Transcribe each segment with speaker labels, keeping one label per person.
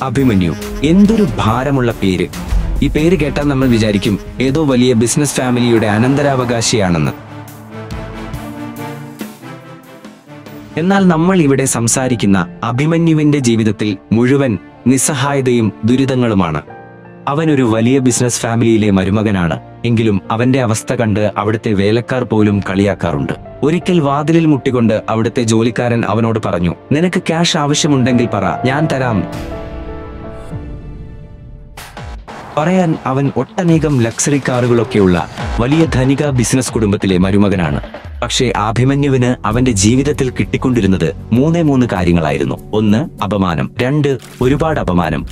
Speaker 1: അഭിമന്യു. എന്തൊരു ഭാരമുള്ള പേര്. ഈ പേര് കേട്ടാൽ നമ്മൾ വിചാരിക്കും ഏതോ വലിയ ബിസിനസ് ഫാമിലിയുടെ അനന്തരാവകാശിയാണെന്ന്. എന്നാൽ നമ്മൾ ഇവിടെ സംസാരിക്കുന്ന അഭിമന്യുവിന്റെ ജീവിതത്തിൽ മുഴുവൻ നിസ്സഹായതയും ദുരിതങ്ങളുമാണ്. അവനൊരു വലിയ ബിസിനസ് ഫാമിലിയിലെ മരുമകനാണ്. എങ്കിലും അവന്റെ അവസ്ഥ കണ്ട് അവിടുത്തെ വേലക്കാർ പോലും കളിയാക്കാറുണ്ട്. ഒരിക്കൽ വാതിലിൽ മുട്ടിക്കൊണ്ട് അവിടുത്തെ ജോലിക്കാരൻ അവനോട് പറഞ്ഞു, നിനക്ക് ക്യാഷ് ആവശ്യമുണ്ടെങ്കിൽ പറ, ഞാൻ തരാം. പറയാൻ അവൻ ഒട്ടനേകം ലക്സറി കാറുകളൊക്കെയുള്ള വലിയ ധനിക ബിസിനസ് കുടുംബത്തിലെ മരുമകനാണ്. പക്ഷേ അഭിമന്യുവിന് അവന്റെ ജീവിതത്തിൽ കിട്ടിക്കൊണ്ടിരുന്നത് മൂന്നേ കാര്യങ്ങളായിരുന്നു. 1 അപമാനം, 2 ഒരുപാട് അപമാനം,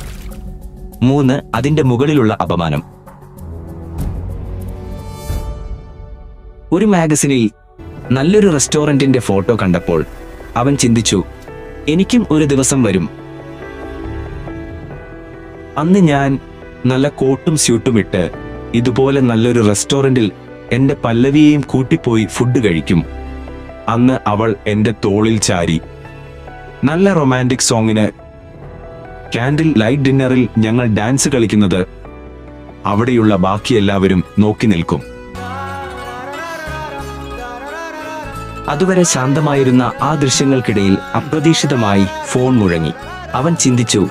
Speaker 1: 3 അതിന്റെ മുകളിലുള്ള അപമാനം. ഒരു മാഗസിനിൽ നല്ലൊരു റെസ്റ്റോറന്റിന്റെ ഫോട്ടോ കണ്ടപ്പോൾ അവൻ ചിന്തിച്ചു, എനിക്കും ഒരു ദിവസം വരും. അന്ന് ഞാൻ നല്ല കോട്ടും സ്യൂട്ടും ഇട്ട് ഇതുപോലെ നല്ലൊരു റെസ്റ്റോറന്റിൽ എന്റെ പല്ലവിയെയും കൂട്ടിപ്പോയി ഫുഡ് കഴിക്കും. അന്ന് അവൾ എന്റെ തോളിൽ ചാരി നല്ല റൊമാൻറ്റിക് സോങ്ങിന് കാൻഡിൽ ലൈറ്റ് ഡിന്നറിൽ ഞങ്ങൾ ഡാൻസ് കളിക്കുന്നത് അവിടെയുള്ള ബാക്കി എല്ലാവരും നോക്കി നിൽക്കും. അതുവരെ ശാന്തമായിരുന്ന ആ ദൃശ്യങ്ങൾക്കിടയിൽ അപ്രതീക്ഷിതമായി ഫോൺ മുഴങ്ങി. അവൻ ചിന്തിച്ചു,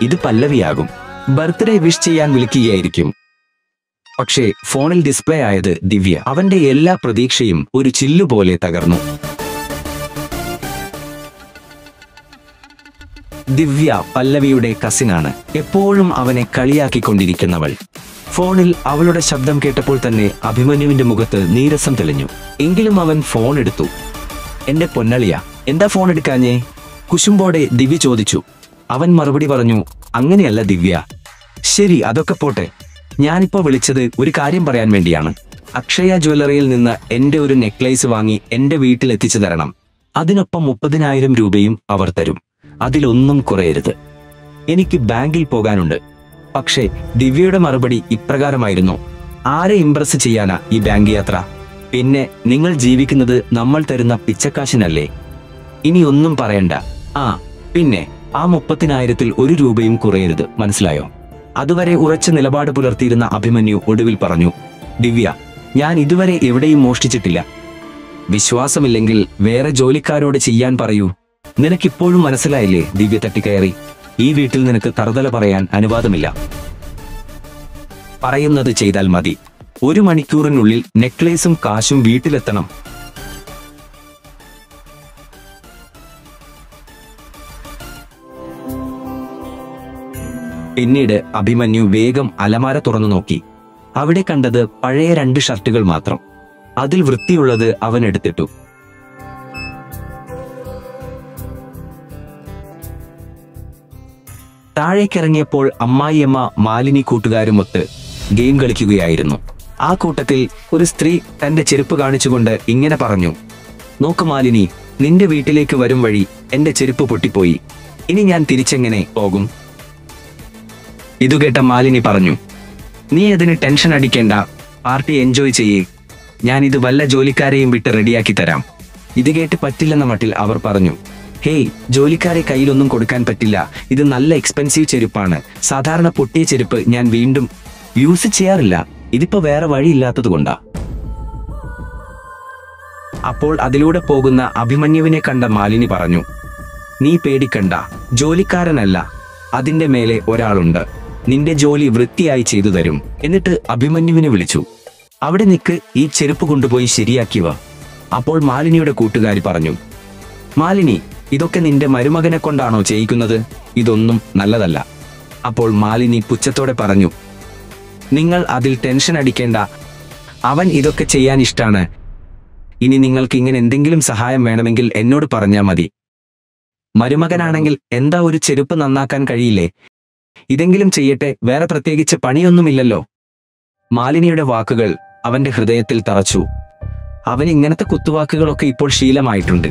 Speaker 1: ഇത് പല്ലവിയാകും, ബർത്ത്ഡേ വിഷ് ചെയ്യാൻ വിളിക്കുകയായിരിക്കും. പക്ഷേ ഫോണിൽ ഡിസ്പ്ലേ ആയത് ദിവ്യ. അവന്റെ എല്ലാ പ്രതീക്ഷയും ഒരു ചില്ലുപോലെ തകർന്നു. ദിവ്യ പല്ലവിയുടെ കസിനാണ്. എപ്പോഴും അവനെ കളിയാക്കിക്കൊണ്ടിരിക്കുന്നവൾ. ഫോണിൽ അവളുടെ ശബ്ദം കേട്ടപ്പോൾ തന്നെ അഭിമന്യുവിന്റെ മുഖത്ത് നീരസം തെളിഞ്ഞു. എങ്കിലും അവൻ ഫോൺ എടുത്തു. എന്റെ പൊന്നളിയ, എന്താ ഫോൺ എടുക്കാഞ്ഞേ? കുശുമ്പോടെ ദിവ്യ ചോദിച്ചു. അവൻ മറുപടി പറഞ്ഞു, അങ്ങനെയല്ല ദിവ്യ. ശരി, അതൊക്കെ പോട്ടെ. ഞാനിപ്പോ വിളിച്ചത് ഒരു കാര്യം പറയാൻ വേണ്ടിയാണ്. അക്ഷയ ജ്വല്ലറിയിൽ നിന്ന് എന്റെ ഒരു നെക്ലേസ് വാങ്ങി എന്റെ വീട്ടിൽ എത്തിച്ചു തരണം. അതിനൊപ്പം 30,000 രൂപയും അവർ തരും. അതിലൊന്നും കുറയരുത്. എനിക്ക് ബാങ്കിൽ പോകാനുണ്ട്. പക്ഷേ ദിവ്യയുടെ മറുപടി ഇപ്രകാരമായിരുന്നു, ആരെ ഇംപ്രസ് ചെയ്യാനാ ഈ ബാങ്ക് യാത്ര? പിന്നെ നിങ്ങൾ ജീവിക്കുന്നത് നമ്മൾ തരുന്ന പിച്ചക്കാശിനല്ലേ? ഇനി ഒന്നും പറയണ്ട. പിന്നെ ആ 30,000-ൽ 1 രൂപയും കുറയരുത്, മനസ്സിലായോ? അതുവരെ ഉറച്ച നിലപാട് പുലർത്തിയിരുന്ന അഭിമന്യു ഒടുവിൽ പറഞ്ഞു, ദിവ്യ, ഞാൻ ഇതുവരെ എവിടെയും മോഷ്ടിച്ചിട്ടില്ല. വിശ്വാസമില്ലെങ്കിൽ വേറെ ജോലിക്കാരോട് ചെയ്യാൻ പറയൂ. നിനക്കിപ്പോഴും മനസ്സിലായില്ലേ? ദിവ്യ തട്ടിക്കയറി. ഈ വീട്ടിൽ നിനക്ക് തറുതല പറയാൻ അനുവാദമില്ല. പറയുന്നത് ചെയ്താൽ മതി. 1 മണിക്കൂറിനുള്ളിൽ നെക്ലേസും കാശും വീട്ടിലെത്തണം. പിന്നീട് അഭിമന്യു വേഗം അലമാര തുറന്നു നോക്കി. അവിടെ കണ്ടത് പഴയ 2 ഷർട്ടുകൾ മാത്രം. അതിൽ വൃത്തിയുള്ളത് അവൻ എടുത്തിട്ടു. താഴേക്കിറങ്ങിയപ്പോൾ അമ്മായിയമ്മ മാലിനി കൂട്ടുകാരുമൊത്ത് ഗെയിം കളിക്കുകയായിരുന്നു. ആ കൂട്ടത്തിൽ ഒരു സ്ത്രീ തന്റെ ചെരുപ്പ് കാണിച്ചുകൊണ്ട് ഇങ്ങനെ പറഞ്ഞു, നോക്ക് മാലിനി, നിന്റെ വീട്ടിലേക്ക് വരും വഴി എന്റെ ചെരുപ്പ് പൊട്ടിപ്പോയി. ഇനി ഞാൻ തിരിച്ചെങ്ങനെ പോകും? ഇതുകേട്ട മാലിനി പറഞ്ഞു, നീ അതിന് ടെൻഷൻ അടിക്കേണ്ട, പാർട്ടി എൻജോയ് ചെയ്യേ. ഞാൻ ഇത് വല്ല ജോലിക്കാരെയും വിട്ട് റെഡിയാക്കി തരാം. ഇത് കേട്ട് പറ്റില്ലെന്ന മട്ടിൽ അവർ പറഞ്ഞു, ഹേയ്, ജോലിക്കാരെ കയ്യിലൊന്നും കൊടുക്കാൻ പറ്റില്ല. ഇത് നല്ല എക്സ്പെൻസീവ് ചെരുപ്പാണ്. സാധാരണ പൊട്ടിയ ചെരുപ്പ് ഞാൻ വീണ്ടും യൂസ് ചെയ്യാറില്ല. ഇതിപ്പോ വേറെ വഴിയില്ലാത്തത് കൊണ്ടാ. അപ്പോൾ അതിലൂടെ പോകുന്ന അഭിമന്യുവിനെ കണ്ട മാലിനി പറഞ്ഞു, നീ പേടിക്കണ്ട, ജോലിക്കാരനല്ല, അതിന്റെ മേലെ ഒരാളുണ്ട്. നിന്റെ ജോലി വൃത്തിയായി ചെയ്തു തരും. എന്നിട്ട് അഭിമന്യുവിനെ വിളിച്ചു, അവിടെ നിക്ക്, ഈ ചെരുപ്പ് കൊണ്ടുപോയി ശരിയാക്കിവ. അപ്പോൾ മാലിനിയുടെ കൂട്ടുകാരി പറഞ്ഞു, മാലിനി, ഇതൊക്കെ നിന്റെ മരുമകനെ കൊണ്ടാണോ ചെയ്യിക്കുന്നത്? ഇതൊന്നും നല്ലതല്ല. അപ്പോൾ മാലിനി പുച്ഛത്തോടെ പറഞ്ഞു, നിങ്ങൾ അതിൽ ടെൻഷൻ അടിക്കേണ്ട, അവൻ ഇതൊക്കെ ചെയ്യാൻ ഇഷ്ടാണ്. ഇനി നിങ്ങൾക്ക് ഇങ്ങനെ എന്തെങ്കിലും സഹായം വേണമെങ്കിൽ എന്നോട് പറഞ്ഞാൽ മതി. മരുമകനാണെങ്കിൽ എന്താ ഒരു ചെരുപ്പ് നന്നാക്കാൻ കഴിയില്ലേ? ഇതെങ്കിലും ചെയ്യട്ടെ, വേറെ പ്രത്യേകിച്ച് പണിയൊന്നുമില്ലല്ലോ. മാലിനിയുടെ വാക്കുകൾ അവന്റെ ഹൃദയത്തിൽ തറച്ചു. അവൻ ഇങ്ങനത്തെ കുത്തുവാക്കുകളൊക്കെ ഇപ്പോൾ ശീലമായിട്ടുണ്ട്.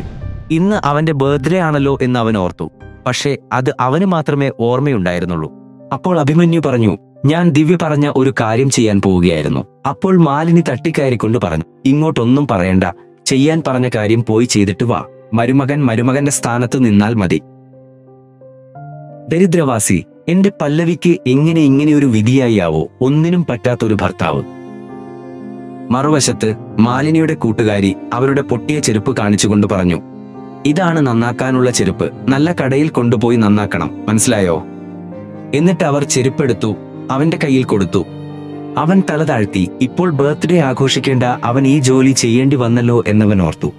Speaker 1: ഇന്ന് അവന്റെ ബർത്ത്ഡേ ആണല്ലോ എന്ന് അവൻ ഓർത്തു. പക്ഷേ അത് അവന് മാത്രമേ ഓർമ്മയുണ്ടായിരുന്നുള്ളൂ. അപ്പോൾ അഭിമന്യു പറഞ്ഞു, ഞാൻ ദിവ്യ പറഞ്ഞ ഒരു കാര്യം ചെയ്യാൻ പോവുകയായിരുന്നു. അപ്പോൾ മാലിനി തട്ടിക്കയറിക്കൊണ്ട് പറഞ്ഞു, ഇങ്ങോട്ടൊന്നും പറയണ്ട, ചെയ്യാൻ പറഞ്ഞ കാര്യം പോയി ചെയ്തിട്ട് വാ. മരുമകൻ മരുമകന്റെ സ്ഥാനത്ത് നിന്നാൽ മതി. ദരിദ്രവാസി എന്റെ പല്ലവിക്ക് ഇങ്ങനെ ഒരു വിധിയാവോ ഒന്നിനും പറ്റാത്തൊരു ഭർത്താവ്. മറുവശത്ത് മാലിനിയുടെ കൂട്ടുകാരി അവരുടെ പൊട്ടിയ ചെരുപ്പ് കാണിച്ചുകൊണ്ട് പറഞ്ഞു, ഇതാണ് നന്നാക്കാനുള്ള ചെരുപ്പ്, നല്ല കടയിൽ കൊണ്ടുപോയി നന്നാക്കണം, മനസ്സിലായോ? എന്നിട്ട് അവർ ചെരുപ്പെടുത്തു അവന്റെ കയ്യിൽ കൊടുത്തു. അവൻ തല താഴ്ത്തി. ഇപ്പോൾ ബർത്ത്ഡേ ആഘോഷിക്കേണ്ട അവൻ ഈ ജോലി ചെയ്യേണ്ടി വന്നല്ലോ എന്നവൻ ഓർത്തു.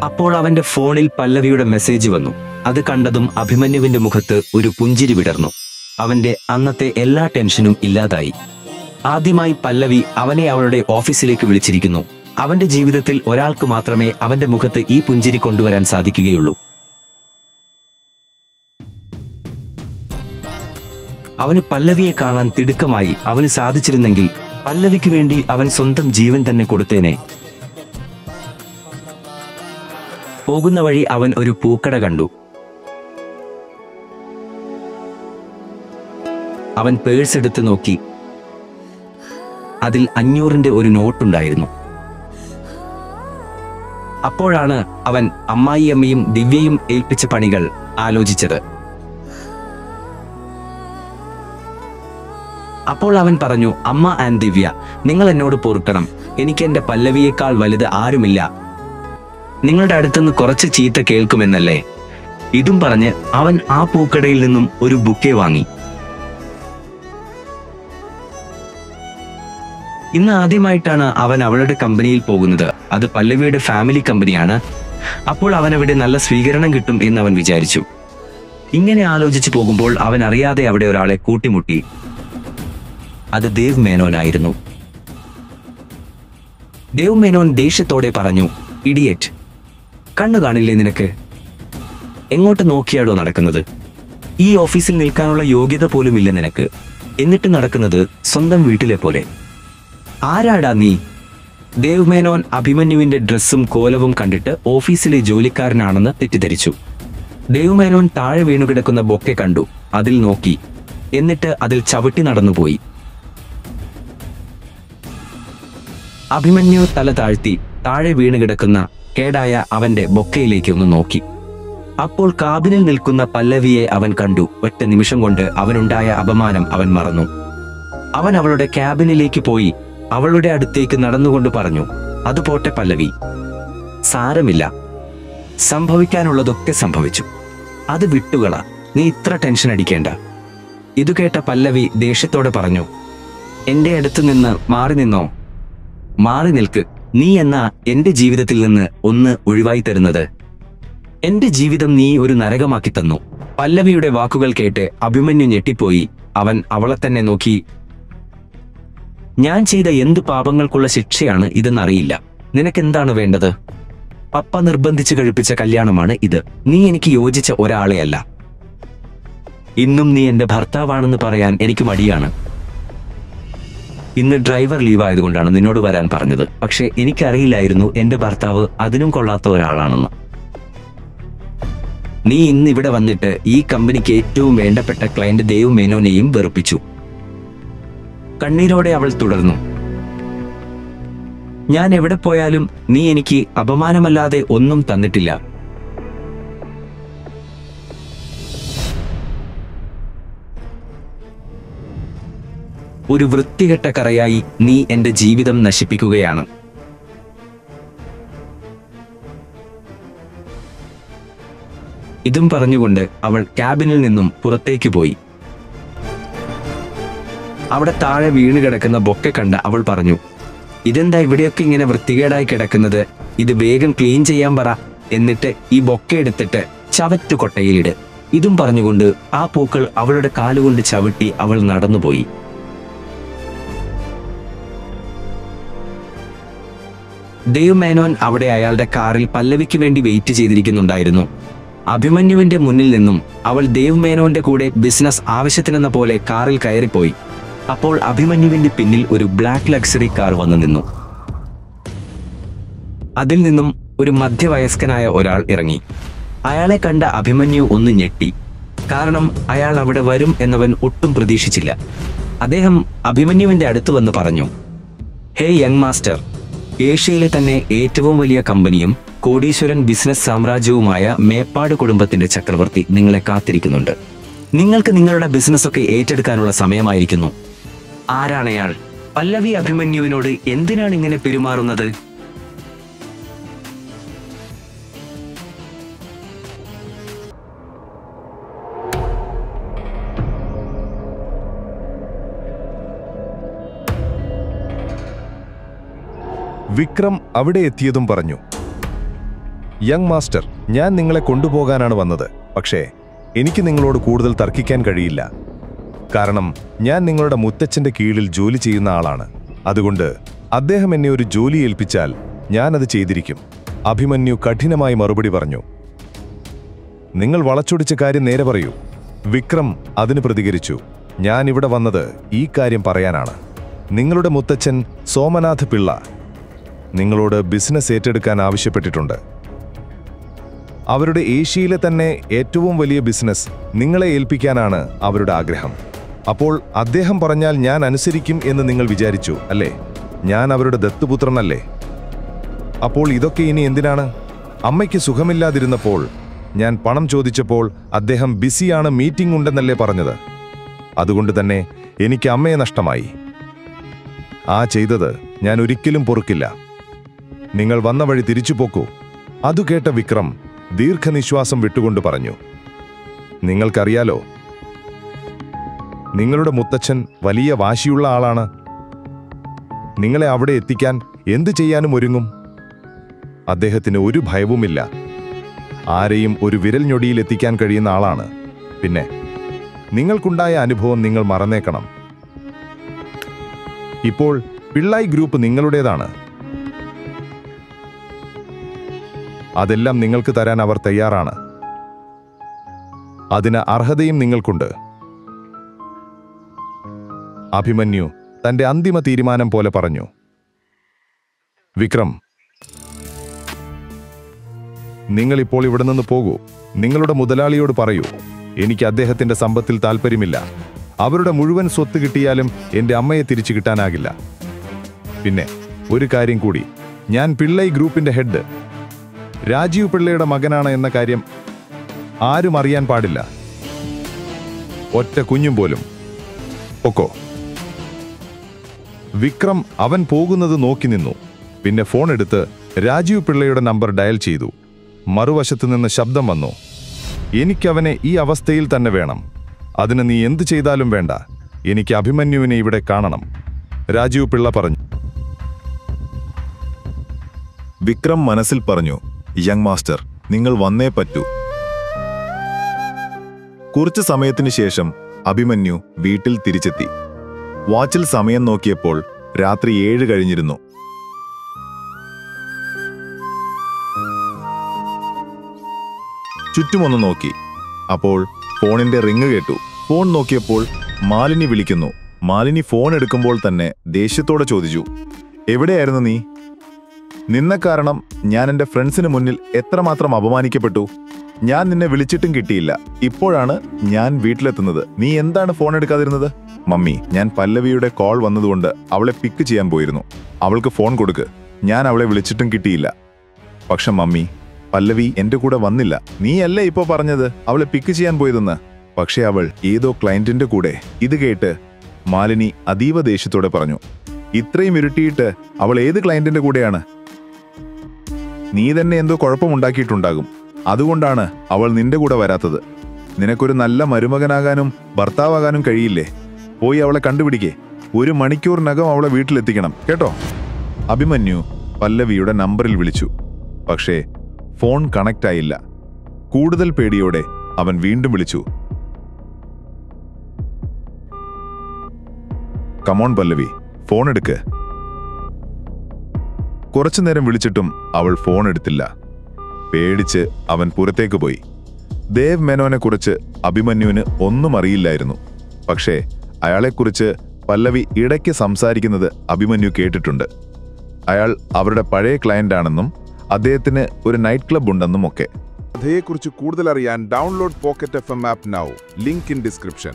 Speaker 1: അപ്പോൾ അവന്റെ ഫോണിൽ പല്ലവിയുടെ മെസ്സേജ് വന്നു. അത് കണ്ടതും അഭിമന്യുവിന്റെ മുഖത്ത് ഒരു പുഞ്ചിരി വിടർന്നു. അവന്റെ അന്നത്തെ എല്ലാ ടെൻഷനും ഇല്ലാതായി. ആദ്യമായി പല്ലവി അവനെ അവളുടെ ഓഫീസിലേക്ക് വിളിച്ചിരിക്കുന്നു. അവന്റെ ജീവിതത്തിൽ ഒരാൾക്ക് മാത്രമേ അവന്റെ മുഖത്ത് ഈ പുഞ്ചിരി കൊണ്ടുവരാൻ സാധിക്കുകയുള്ളൂ. അവന് പല്ലവിയെ കാണാൻ തിടുക്കമായി. അവന് സാധിച്ചിരുന്നെങ്കിൽ പല്ലവിക്ക് വേണ്ടി അവൻ സ്വന്തം ജീവൻ തന്നെ കൊടുത്തേനെ. പോകുന്ന വഴി അവൻ ഒരു പൂക്കട കണ്ടു. അവൻ പേഴ്സ് എടുത്ത് നോക്കി. അതിൽ 500-ന്റെ ഒരു നോട്ടുണ്ടായിരുന്നു. അപ്പോഴാണ് അവൻ അമ്മായിയമ്മയും ദിവ്യയും ഏൽപ്പിച്ച പണികൾ ആലോചിച്ചത്. അപ്പോൾ അവൻ പറഞ്ഞു, അമ്മ ആൻഡ് ദിവ്യ, നിങ്ങൾ എന്നോട് പൊറുക്കണം. എനിക്ക് എന്റെ പല്ലവിയേക്കാൾ വലുത് ആരുമില്ല. നിങ്ങളുടെ അടുത്തുനിന്ന് കുറച്ച് ചീത്ത കേൾക്കുമെന്നല്ലേ? ഇതും പറഞ്ഞ് അവൻ ആ പൂക്കടയിൽ നിന്നും ഒരു ബുക്കെ വാങ്ങി. ഇന്ന് ആദ്യമായിട്ടാണ് അവൻ അവളുടെ കമ്പനിയിൽ പോകുന്നത്. അത് പല്ലവിയുടെ ഫാമിലി കമ്പനിയാണ്. അപ്പോൾ അവനവിടെ നല്ല സ്വീകരണം കിട്ടും എന്ന് അവൻ വിചാരിച്ചു. ഇങ്ങനെ ആലോചിച്ചു പോകുമ്പോൾ അവൻ അറിയാതെ അവിടെ ഒരാളെ കൂട്ടിമുട്ടി. അത് ദേവ് മേനോനായിരുന്നു. ദേവ് മേനോൻ ദേഷ്യത്തോടെ പറഞ്ഞു, ഇഡിയറ്റ്, കണ്ണു കാണില്ലേ നിനക്ക്? എങ്ങോട്ട് നോക്കിയാടോ നടക്കുന്നത്? ഈ ഓഫീസിൽ നിൽക്കാനുള്ള യോഗ്യത പോലും ഇല്ല നിനക്ക്. എന്നിട്ട് നടക്കുന്നത് സ്വന്തം വീട്ടിലെ പോലെ. ആരാടാ നീ? ദേവ് മേനോൻ അഭിമന്യുവിന്റെ ഡ്രസ്സും കോലവും കണ്ടിട്ട് ഓഫീസിലെ ജോലിക്കാരനാണെന്ന് തെറ്റിദ്ധരിച്ചു. ദേവ് മേനോൻ താഴെ വീണുകിടക്കുന്ന ബൊക്കെ കണ്ടു. അതിൽ നോക്കി. എന്നിട്ട് അതിൽ ചവിട്ടി നടന്നുപോയി. അഭിമന്യു തല താഴ്ത്തി താഴെ വീണുകിടക്കുന്ന കേടായ അവന്റെ ബൊക്കയിലേക്ക് ഒന്ന് നോക്കി. അപ്പോൾ കാബിനിൽ നിൽക്കുന്ന പല്ലവിയെ അവൻ കണ്ടു. ഒറ്റ നിമിഷം കൊണ്ട് അവനുണ്ടായ അപമാനം അവൻ മറന്നു. അവൻ അവളുടെ ക്യാബിനിലേക്ക് പോയി അവളുടെ അടുത്തേക്ക് നടന്നുകൊണ്ട് പറഞ്ഞു, അത് പോട്ടെ പല്ലവി, സാരമില്ല, സംഭവിക്കാനുള്ളതൊക്കെ സംഭവിച്ചു, അത് വിട്ടുകള, നീ ഇത്ര ടെൻഷൻ അടിക്കേണ്ട. ഇതു കേട്ട പല്ലവി ദേഷ്യത്തോടെ പറഞ്ഞു, എന്റെ അടുത്ത് നിന്ന് മാറി നിന്നോ? മാറി നിൽക്ക്. നീ എന്നാ എന്റെ ജീവിതത്തിൽ നിന്ന് ഒന്ന് ഒഴിവായി തരുന്നത്? എന്റെ ജീവിതം നീ ഒരു നരകമാക്കി തന്നു. പല്ലവിയുടെ വാക്കുകൾ കേട്ട് അഭിമന്യു ഞെട്ടിപ്പോയി. അവൻ അവളെ തന്നെ നോക്കി. ഞാൻ ചെയ്ത എന്തു പാപങ്ങൾക്കുള്ള ശിക്ഷയാണ് ഇതെന്നറിയില്ല. നിനക്കെന്താണ് വേണ്ടത്? പപ്പ നിർബന്ധിച്ച് കഴിപ്പിച്ച കല്യാണമാണ് ഇത്. നീ എനിക്ക് യോജിച്ച ഒരാളെയല്ല. ഇന്നും നീ എന്റെ ഭർത്താവാണെന്ന് പറയാൻ എനിക്ക് മടിയാണ്. ഇന്ന് ഡ്രൈവർ ലീവായതുകൊണ്ടാണ് നിന്നോട് വരാൻ പറഞ്ഞത്. പക്ഷെ എനിക്കറിയില്ലായിരുന്നു എന്റെ ഭർത്താവ് അതിനും കൊള്ളാത്ത ഒരാളാണെന്ന്. നീ ഇന്ന് ഇവിടെ വന്നിട്ട് ഈ കമ്പനിക്ക് ഏറ്റവും വേണ്ടപ്പെട്ട ക്ലയന്റ് ദേവ് മേനോനെയും വെറുപ്പിച്ചു. കണ്ണീരോടെ അവൾ തുടർന്നു, ഞാൻ എവിടെ പോയാലും നീ എനിക്ക് അപമാനമല്ലാതെ ഒന്നും തന്നിട്ടില്ല. ഒരു വൃത്തികെട്ട കറയായി നീ എന്റെ ജീവിതം നശിപ്പിക്കുകയാണ്. ഇതും പറഞ്ഞുകൊണ്ട് അവൾ ക്യാബിനിൽ നിന്നും പുറത്തേക്ക് പോയി. അവിടെ താഴെ വീണ് കിടക്കുന്ന ബൊക്കെ കണ്ട അവൾ പറഞ്ഞു, ഇതെന്താ ഇവിടെയൊക്കെ ഇങ്ങനെ വൃത്തികേടായി കിടക്കുന്നത്? ഇത് വേഗം ക്ലീൻ ചെയ്യാൻ പറ. എന്നിട്ട് ഈ ബൊക്കെ എടുത്തിട്ട് ചവറ്റു കൊട്ടയിലിട്. ഇതും പറഞ്ഞുകൊണ്ട് ആ പൂക്കൾ അവളുടെ കാലുകൊണ്ട് ചവിട്ടി അവൾ നടന്നുപോയി. ദേവ് മേനോൻ അവിടെ അയാളുടെ കാറിൽ പല്ലവിക്ക് വേണ്ടി വെയിറ്റ് ചെയ്തിരിക്കുന്നുണ്ടായിരുന്നു. അഭിമന്യുവിന്റെ മുന്നിൽ നിന്നും അവൾ ദേവ് മേനോന്റെ കൂടെ ബിസിനസ് ആവശ്യത്തിനെന്ന പോലെ കാറിൽ കയറിപ്പോയി. അപ്പോൾ അഭിമന്യുവിന്റെ പിന്നിൽ ഒരു ബ്ലാക്ക് ലക്സറി കാർ വന്നു നിന്നു. അതിൽ നിന്നും ഒരു മധ്യവയസ്കനായ ഒരാൾ ഇറങ്ങി. അയാളെ കണ്ട അഭിമന്യു ഒന്ന് ഞെട്ടി. കാരണം അയാൾ അവിടെ വരും എന്നവൻ ഒട്ടും പ്രതീക്ഷിച്ചില്ല. അദ്ദേഹം അഭിമന്യുവിന്റെ അടുത്ത് വന്ന് പറഞ്ഞു, ഹേ യങ് മാസ്റ്റർ, ഏഷ്യയിലെ തന്നെ ഏറ്റവും വലിയ കമ്പനിയും കോടീശ്വരൻ ബിസിനസ് സാമ്രാജ്യവുമായ മേപ്പാട് കുടുംബത്തിന്റെ ചക്രവർത്തി നിങ്ങളെ കാത്തിരിക്കുന്നുണ്ട്. നിങ്ങൾക്ക് നിങ്ങളുടെ ബിസിനസ്സൊക്കെ ഏറ്റെടുക്കാനുള്ള സമയമായിരിക്കുന്നു. ആരാണയാൾ? പല്ലവി അഭിമന്യുവിനോട് എന്തിനാണ് ഇങ്ങനെ പെരുമാറുന്നത്?
Speaker 2: വിക്രം അവിടെ എത്തിയതും പറഞ്ഞു, യങ് മാസ്റ്റർ, ഞാൻ നിങ്ങളെ കൊണ്ടുപോകാനാണ് വന്നത്. പക്ഷേ എനിക്ക് നിങ്ങളോട് കൂടുതൽ തർക്കിക്കാൻ കഴിയില്ല. കാരണം ഞാൻ നിങ്ങളുടെ മുത്തച്ഛന്റെ കീഴിൽ ജോലി ചെയ്യുന്ന ആളാണ്. അതുകൊണ്ട് അദ്ദേഹം എന്നെ ഒരു ജോലി ഏൽപ്പിച്ചാൽ ഞാനത് ചെയ്തിരിക്കും. അഭിമന്യു കഠിനമായി മറുപടി പറഞ്ഞു. നിങ്ങൾ വളച്ചൊടിച്ച കാര്യം നേരെ പറയൂ. വിക്രം അതിന് പ്രതികരിച്ചു, ഞാൻ ഇവിടെ വന്നത് ഈ കാര്യം പറയാനാണ്. നിങ്ങളുടെ മുത്തച്ഛൻ സോമനാഥ് പിള്ള നിങ്ങളോട് ബിസിനസ് ഏറ്റെടുക്കാൻ ആവശ്യപ്പെട്ടിട്ടുണ്ട്. അവരുടെ ഏഷ്യയിലെ തന്നെ ഏറ്റവും വലിയ ബിസിനസ് നിങ്ങളെ ഏൽപ്പിക്കാനാണ് അവരുടെ ആഗ്രഹം. അപ്പോൾ അദ്ദേഹം പറഞ്ഞാൽ ഞാൻ അനുസരിക്കും എന്ന് നിങ്ങൾ വിചാരിച്ചു അല്ലേ? ഞാൻ അവരുടെ ദത്തുപുത്രനല്ലേ? അപ്പോൾ ഇതൊക്കെ ഇനി എന്തിനാണ്? അമ്മയ്ക്ക് സുഖമില്ലാതിരുന്നപ്പോൾ ഞാൻ പണം ചോദിച്ചപ്പോൾ അദ്ദേഹം ബിസിയാണ്, മീറ്റിംഗ് ഉണ്ടെന്നല്ലേ പറഞ്ഞത്. അതുകൊണ്ട് തന്നെ എനിക്ക് അമ്മയെ നഷ്ടമായി. ആ ചെയ്തത് ഞാൻ ഒരിക്കലും പൊറുക്കില്ല. നിങ്ങൾ വന്ന വഴി തിരിച്ചു പോക്കൂ. അതു കേട്ട വിക്രം ദീർഘനിശ്വാസം വിട്ടുകൊണ്ട് പറഞ്ഞു, നിങ്ങൾക്കറിയാലോ, നിങ്ങളുടെ മുത്തച്ഛൻ വലിയ വാശിയുള്ള ആളാണ്. നിങ്ങളെ അവിടെ എത്തിക്കാൻ എന്തു ചെയ്യാനും ഒരുങ്ങും. അദ്ദേഹത്തിന് ഒരു ഭയവുമില്ല. ആരെയും ഒരു വിരൽ ഞൊടിയിൽ എത്തിക്കാൻ കഴിയുന്ന ആളാണ്. പിന്നെ നിങ്ങൾക്കുണ്ടായ അനുഭവം നിങ്ങൾ മറന്നേക്കണം. ഇപ്പോൾ പിള്ളായി ഗ്രൂപ്പ് നിങ്ങളുടേതാണ്. അതെല്ലാം നിങ്ങൾക്ക് തരാൻ അവർ തയ്യാറാണ്. അതിന് അർഹതയും നിങ്ങൾക്കുണ്ട്. അഭിമന്യു തന്റെ അന്തിമ തീരുമാനം പോലെ പറഞ്ഞു. വിക്രം, നിങ്ങളിപ്പോൾ ഇവിടെ നിന്ന് പോകൂ. നിങ്ങളുടെ മുതലാളിയോട് പറയൂ, എനിക്ക് അദ്ദേഹത്തിന്റെ സമ്പത്തിൽ താൽപ്പര്യമില്ല. അവരുടെ മുഴുവൻ സ്വത്ത് കിട്ടിയാലും എന്റെ അമ്മയെ തിരിച്ചു കിട്ടാനാകില്ല. പിന്നെ ഒരു കാര്യം കൂടി, ഞാൻ പിള്ളൈ ഗ്രൂപ്പിന്റെ ഹെഡ് രാജീവ് പിള്ളയുടെ മകനാണ് എന്ന കാര്യം ആരും അറിയാൻ പാടില്ല. ഒറ്റ കുഞ്ഞും പോലും. ഒക്കോ. വിക്രം അവൻ പോകുന്നത് നോക്കി നിന്നു. പിന്നെ ഫോൺ എടുത്ത് രാജീവ് പിള്ളയുടെ നമ്പർ ഡയൽ ചെയ്തു. മറുവശത്തു നിന്ന് ശബ്ദം വന്നു, എനിക്കവനെ ഈ അവസ്ഥയിൽ തന്നെ വേണം. അതിന് നീ എന്തു ചെയ്താലും വേണ്ട. എനിക്ക് അഭിമന്യുവിനെ ഇവിടെ കാണണം. രാജീവ് പിള്ള പറഞ്ഞു. വിക്രം മനസ്സിൽ പറഞ്ഞു, യങ് മാസ്റ്റർ, നിങ്ങൾ വന്നേ പറ്റൂ. കുറച്ചു സമയത്തിനു ശേഷം അഭിമന്യു വീട്ടിൽ തിരിച്ചെത്തി. വാച്ചിൽ സമയം നോക്കിയപ്പോൾ രാത്രി 7 കഴിഞ്ഞിരുന്നു. ചുറ്റുമൊന്ന് നോക്കി. അപ്പോൾ ഫോണിന്റെ റിങ് കേട്ടു. ഫോൺ നോക്കിയപ്പോൾ മാലിനി വിളിക്കുന്നു. മാലിനി ഫോൺ എടുക്കുമ്പോൾ തന്നെ ദേഷ്യത്തോടെ ചോദിച്ചു, എവിടെയായിരുന്നു നീ? നിന്ന കാരണം ഞാൻ എൻ്റെ ഫ്രണ്ട്സിന് മുന്നിൽ എത്രമാത്രം അപമാനിക്കപ്പെട്ടു. ഞാൻ നിന്നെ വിളിച്ചിട്ടും കിട്ടിയില്ല. ഇപ്പോഴാണ് ഞാൻ വീട്ടിലെത്തുന്നത്. നീ എന്താണ് ഫോൺ എടുക്കാതിരുന്നത്? മമ്മി, ഞാൻ പല്ലവിയുടെ കോൾ വന്നതുകൊണ്ട് അവളെ പിക്ക് ചെയ്യാൻ പോയിരുന്നു. അവൾക്ക് ഫോൺ കൊടുക്ക്. ഞാൻ അവളെ വിളിച്ചിട്ടും കിട്ടിയില്ല. പക്ഷെ മമ്മി, പല്ലവി എന്റെ കൂടെ വന്നില്ല. നീയല്ലേ ഇപ്പോ പറഞ്ഞത് അവളെ പിക്ക് ചെയ്യാൻ പോയതെന്ന്? പക്ഷെ അവൾ ഏതോ ക്ലയന്റിന്റെ കൂടെ. ഇത് കേട്ട് മാലിനി അതീവ ദേഷ്യത്തോടെ പറഞ്ഞു, ഇത്രയും ഇരുട്ടിയിട്ട് അവൾ ഏത് ക്ലയന്റിന്റെ കൂടെയാണ്? നീ തന്നെ എന്തോ കുഴപ്പമുണ്ടാക്കിയിട്ടുണ്ടാകും. അതുകൊണ്ടാണ് അവൾ നിന്റെ കൂടെ വരാത്തത്. നിനക്കൊരു നല്ല മരുമകനാകാനും ഭർത്താവാകാനും കഴിയില്ലേ? പോയി അവളെ കണ്ടുപിടിക്കേ. 1 മണിക്കൂറിനകം അവളെ വീട്ടിലെത്തിക്കണം, കേട്ടോ? അഭിമന്യു പല്ലവിയുടെ നമ്പറിൽ വിളിച്ചു. പക്ഷേ ഫോൺ കണക്റ്റ് ആയില്ല. കൂടുതൽ പേടിയോടെ അവൻ വീണ്ടും വിളിച്ചു. കമോൺ പല്ലവി, ഫോൺ എടുക്ക്. കുറച്ചുനേരം വിളിച്ചിട്ടും അവൾ ഫോൺ എടുത്തില്ല. പേടിച്ച് അവൻ പുറത്തേക്ക് പോയി. ദേവ് മേനോനെക്കുറിച്ച് അഭിമന്യുവിന് ഒന്നും അറിയില്ലായിരുന്നു. പക്ഷേ അയാളെക്കുറിച്ച് പല്ലവി ഇടയ്ക്ക് സംസാരിക്കുന്നത് അഭിമന്യു കേട്ടിട്ടുണ്ട്. അയാൾ അവരുടെ പഴയ ക്ലയന്റാണെന്നും അദ്ദേഹത്തിന് ഒരു നൈറ്റ് ക്ലബ് ഉണ്ടെന്നും ഒക്കെ.
Speaker 3: കഥയെക്കുറിച്ച് കൂടുതൽ അറിയാൻ download pocket FM app now. Link in description.